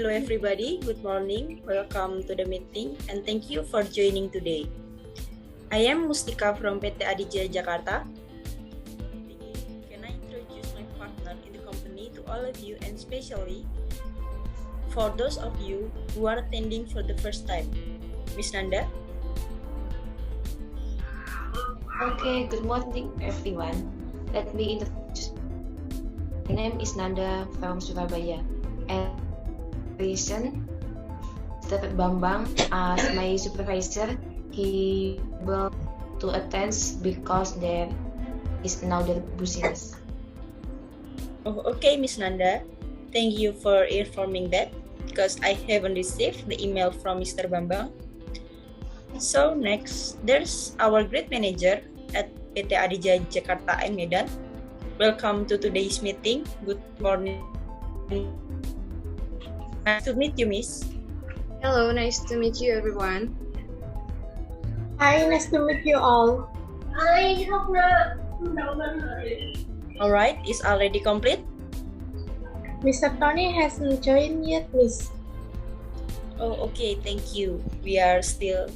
Hello everybody, good morning. Welcome to the meeting and thank you for joining today. I am Mustika from PT Adijaya Jakarta. Can I introduce my partner in the company to all of you and especially for those of you who are attending for the first time? Miss Nanda? Okay, good morning everyone. Let me introduce. My name is Nanda from Surabaya. And Mr. Bambang as my supervisor. He will to attend because there is another business. Oh, okay, Miss Nanda. Thank you for informing that because I haven't received the email from Mr. Bambang. So next, there's our great manager at PT Adijaya Jakarta and Medan. Welcome to today's meeting. Good morning. Nice to meet you, Miss. Hello, nice to meet you, everyone. Hi, nice to meet you all. Alright, is already complete? Mr. Tony hasn't joined yet, Miss. Oh, okay, thank you. We are still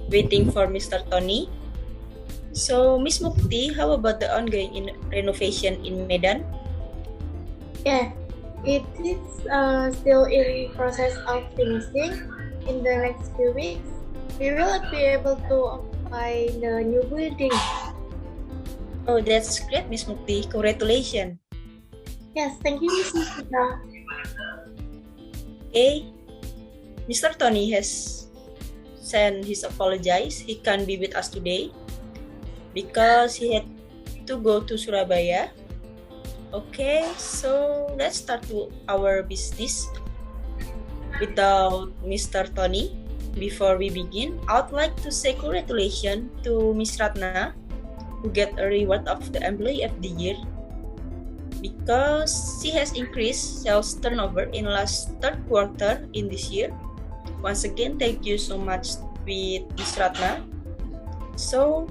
waiting for Mr. Tony. So, Miss Mukti, how about the ongoing renovation in Medan? Yeah, it is still in process of finishing. In the next few weeks, we will be able to occupy the new building. Oh, that's great, Miss Mukti. Congratulations. Yes, thank you, Miss Mustika. Okay, Mr. Tony has sent his apologies. He can't be with us today because he had to go to Surabaya. Okay, so let's start to our business without Mr. Tony. Before we begin, I would like to say congratulations to Miss Ratna who get a reward of the Employee of the Year because she has increased sales turnover in last third quarter in this year. Once again, thank you so much with Miss Ratna. So,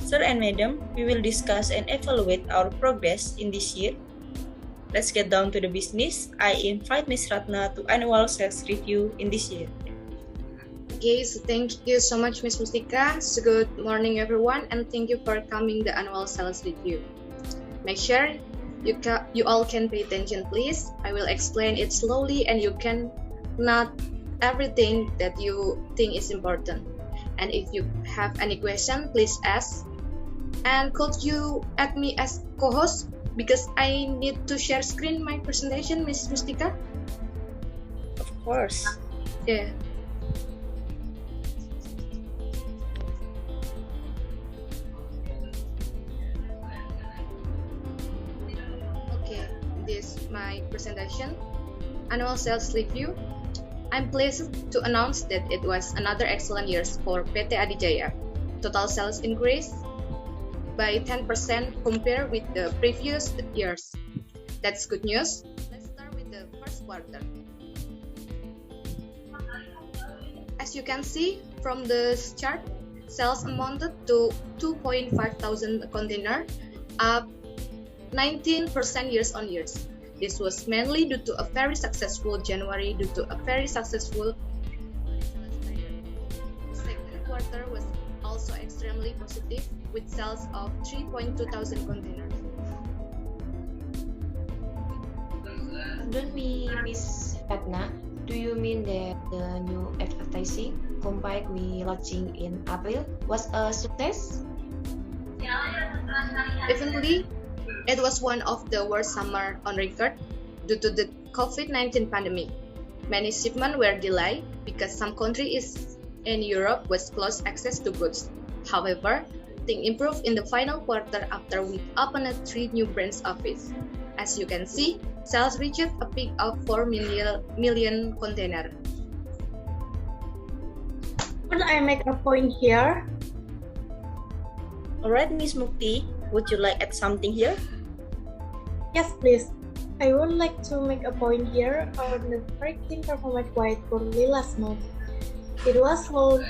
Sir and Madam, we will discuss and evaluate our progress in this year. Let's get down to the business. I invite Ms. Ratna to annual sales review in this year. Okay, so thank you so much, Ms. Mustika. So good morning, everyone, and thank you for coming the annual sales review. Make sure you all can pay attention, please. I will explain it slowly, and you can note everything that you think is important. And if you have any question, please ask. And could you add me as co-host because I need to share screen my presentation, Ms. Mustika? Of course. Yeah. Okay, this is my presentation. Annual sales review. I'm pleased to announce that it was another excellent year for PT Adijaya. Total sales increased by 10% compared with the previous years. That's good news. Let's start with the first quarter. As you can see from the chart, sales amounted to 2.5 thousand containers, up 19% years on year. This was mainly due to a very successful January due to a very successful second quarter was also extremely positive with sales of 3.2 thousand containers. Don't me, Miss Ratna. Do you mean that the new advertising campaign we launching in April was a success? Definitely, it was one of the worst summer on record due to the COVID-19 pandemic. Many shipments were delayed because some countries in Europe was closed access to goods. However, things improved in the final quarter after we opened 3 new branch offices. As you can see, sales reached a peak of 4 million containers. Could I make a point here? Alright, Ms. Mukti, would you like add something here? Yes, please. I would like to make a point here on the breakthing performed quite poorly last month. It was slow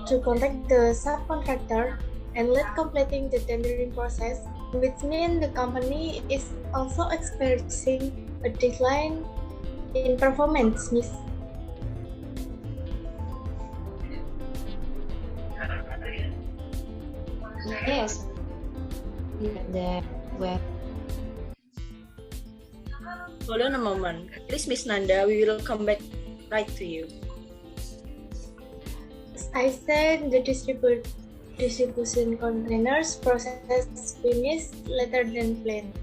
to contact the subcontractor and late completing the tendering process, which means the company is also experiencing a decline in performance, Miss. Yes, that web. Hold on a moment. Please, Miss Nanda, we will come back right to you. As I said, the distribution containers process finished later than planned.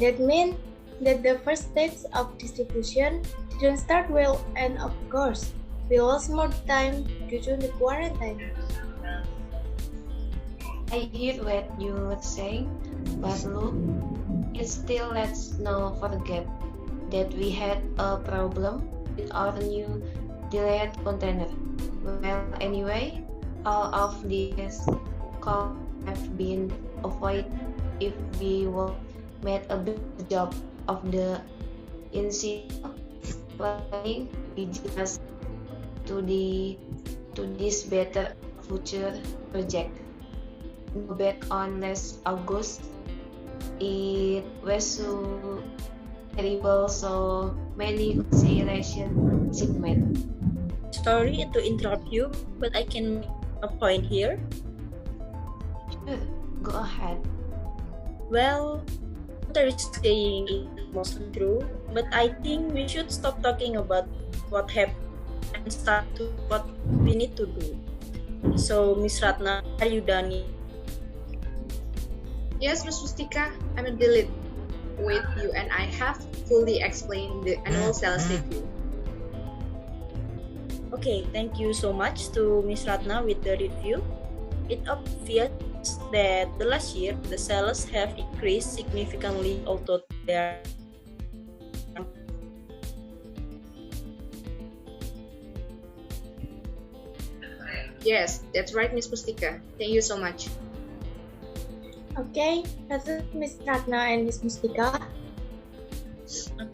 That means that the first stage of distribution didn't start well, and of course, we lost more time due to the quarantine. I hear what you were saying, but look, it still let's not forget that we had a problem with our new delayed container. Well, anyway, all of these could have been avoided if we would made a better job of the initial planning. We just to this better future project. Back on last August, it was so terrible, so many consideration segment. Sorry to interrupt you, but I can make a point here. Sure, go ahead. Well, what are you saying is mostly true, but I think we should stop talking about what happened and start to what we need to do. So, Miss Ratna, are you done? Yes, Ms. Mustika, I'm a delete with you and I have fully explained the annual sales review. Okay, thank you so much to Miss Ratna with the review. It obvious that the last year the sales have increased significantly, although they are Yes, that's right, Ms. Mustika. Thank you so much. Okay, that's it, Miss Ratna and Miss Mustika.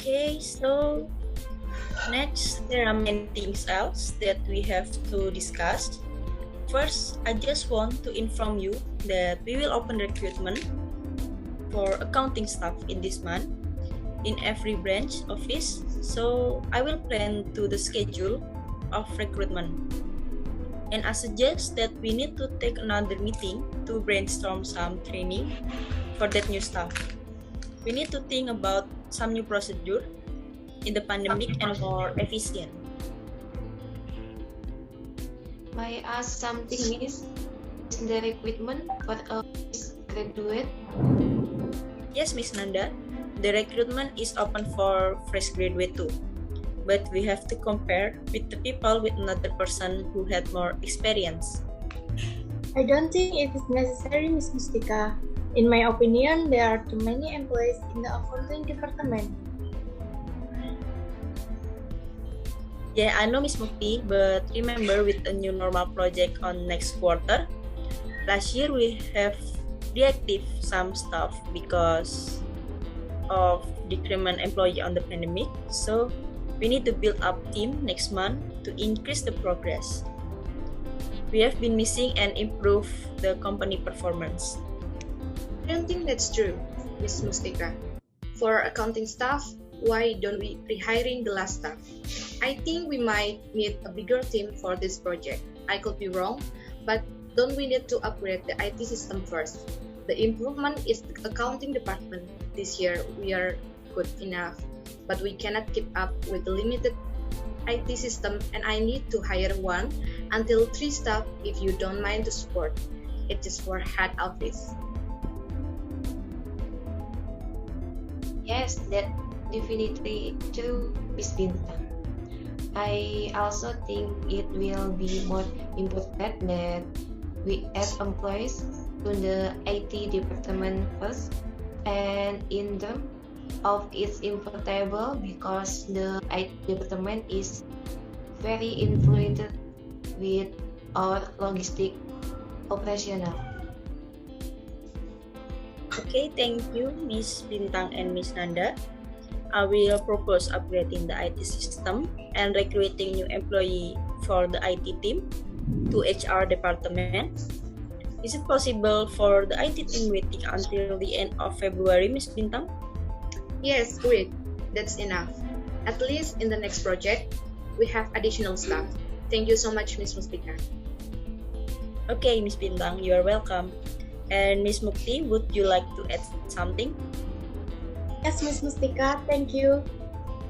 okay. So next, there are many things else that we have to discuss. First, I just want to inform you that we will open recruitment for accounting staff in this month in every branch office. So I will plan to the schedule of recruitment. And I suggest that we need to take another meeting to brainstorm some training for that new staff. We need to think about some new procedure in the pandemic and more efficient. May I ask something, Miss? Is the recruitment for a graduate? Yes, Miss Nanda, the recruitment is open for fresh graduate too. But we have to compare with the people with another person who had more experience. I don't think it is necessary, Miss Mustika. In my opinion, there are too many employees in the accounting department. Yeah, I know, Miss Mukti, but remember with a new normal project on next quarter, last year we have deactive some staff because of decrement employee on the pandemic. So we need to build up team next month to increase the progress. We have been missing and improve the company performance. I don't think that's true, Ms. Mustika. For accounting staff, why don't we rehiring the last staff? I think we might need a bigger team for this project. I could be wrong, but don't we need to upgrade the IT system first? The improvement is the accounting department. This year we are good enough, but we cannot keep up with the limited IT system, and I need to hire 1 until 3 staff if you don't mind to support. It is for head office. Yes, that definitely true, Miss Bintang. I also think it will be more important that we add employees to the IT department first, and in terms of its inevitable because the IT department is very influenced with our logistic operational. Okay, thank you, Miss Bintang and Miss Nanda. I will propose upgrading the IT system and recruiting new employee for the IT team to HR department. Is it possible for the IT team waiting until the end of February, Miss Bintang? Yes, great. That's enough. At least in the next project, we have additional staff. Thank you so much, Miss Mustika. Okay, Miss Bintang, you are welcome. And Miss Mukti, would you like to add something? Yes, Miss Mustika, thank you.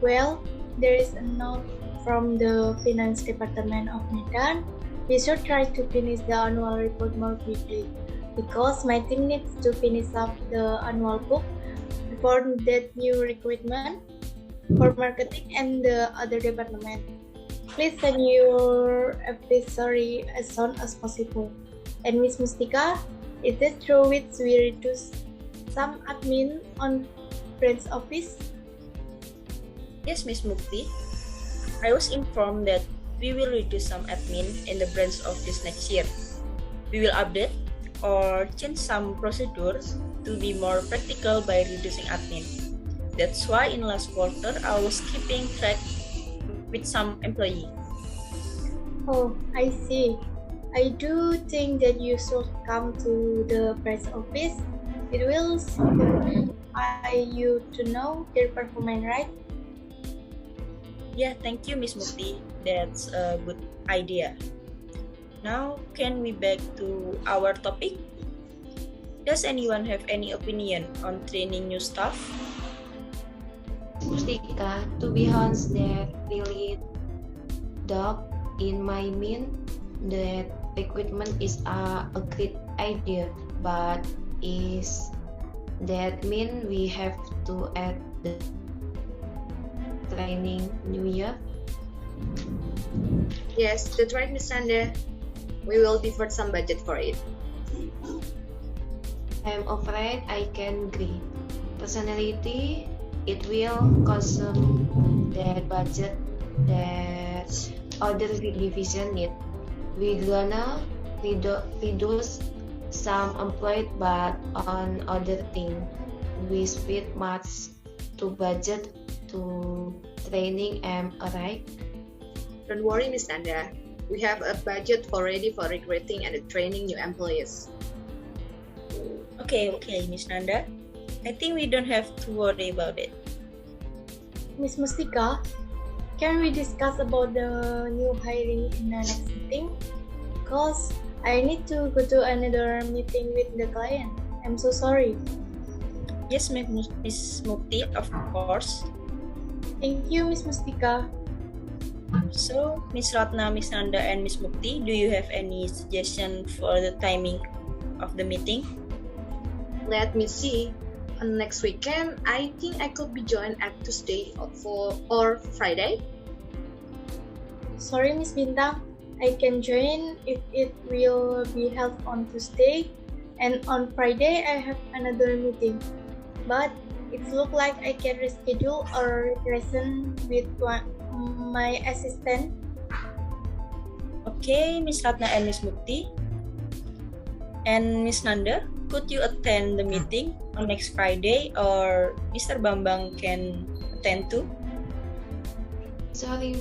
Well, there is a note from the Finance Department of Medan. We should try to finish the annual report more quickly because my team needs to finish up the annual book before that new recruitment for marketing and the other department. Please send your advisory as soon as possible. And Miss Mustika, is it true which we reduce some admin on branch office? Yes, Miss Mukti. I was informed that we will reduce some admin in the branch office next year. We will update or change some procedures to be more practical by reducing admin. That's why in last quarter I was keeping track with some employee. Oh, I see. I do think that you should come to the branch office. It will simplify you to know their performance, right? Yeah, thank you, Miss Mukti. That's a good idea. Now, can we back to our topic? Does anyone have any opinion on training new staff? Mustika, to be honest, that really dog in my mind that recruitment is a great idea, but is that mean we have to add the training new year? Yes, that's right, Miss Sandra. We will defer some budget for it. I'm afraid I can agree. Personality, it will consume that budget that other division need. We gonna reduce some employed, but on other thing, we spend much to budget to training. Am I right? Don't worry, Miss Sandra. We have a budget already for recruiting and training new employees. Okay, Miss Nanda. I think we don't have to worry about it. Miss Mustika, can we discuss about the new hiring in the next meeting? Because I need to go to another meeting with the client. I'm so sorry. Yes, Miss Mukti, of course. Thank you, Miss Mustika. So, Miss Ratna, Miss Nanda, and Miss Mukti, do you have any suggestion for the timing of the meeting? Let me see. On next weekend, I think I could be joined at Tuesday or Friday. Sorry, Miss Bintang. I can join if it will be held on Tuesday, and on Friday I have another meeting. But it looks like I can reschedule or represent with my assistant. Okay, Miss Ratna and Miss Mukti. And Miss Nanda, could you attend the meeting on next Friday, or Mr. Bambang can attend too? Sorry,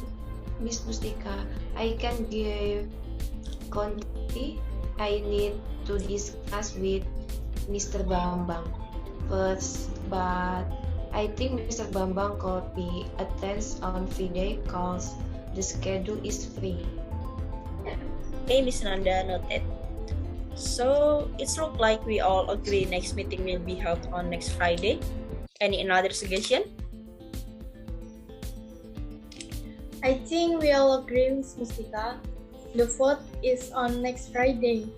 Miss Mustika, I can give contact. I need to discuss with Mr. Bambang first, but I think Mr. Bambang could be attends on Friday cause the schedule is free. Okay, Miss Nanda, noted. So, it's look like we all agree next meeting will be held on next Friday. Any another suggestion? I think we all agree, Miss Mustika. The vote is on next Friday.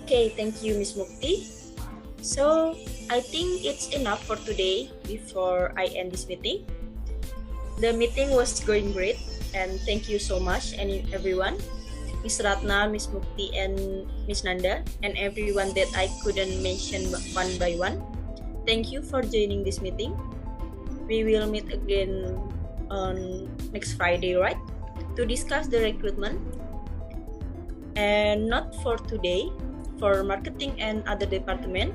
Okay, thank you, Miss Mukti. So, I think it's enough for today before I end this meeting. The meeting was going great, and thank you so much, everyone. Miss Ratna, Miss Mukti, and Miss Nanda, and everyone that I couldn't mention one by one. Thank you for joining this meeting. We will meet again on next Friday, right? To discuss the recruitment. And not for today, for marketing and other department,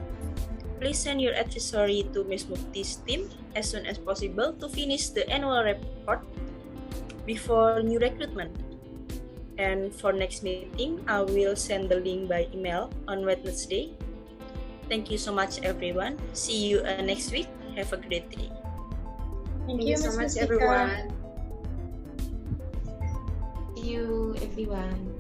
please send your advisory to Miss Mukti's team as soon as possible to finish the annual report before new recruitment. And for next meeting, I will send the link by email on Wednesday. Thank you so much, everyone. See you next week. Have a great day. Thank you so Miss much, Mustika. everyone. See you, everyone.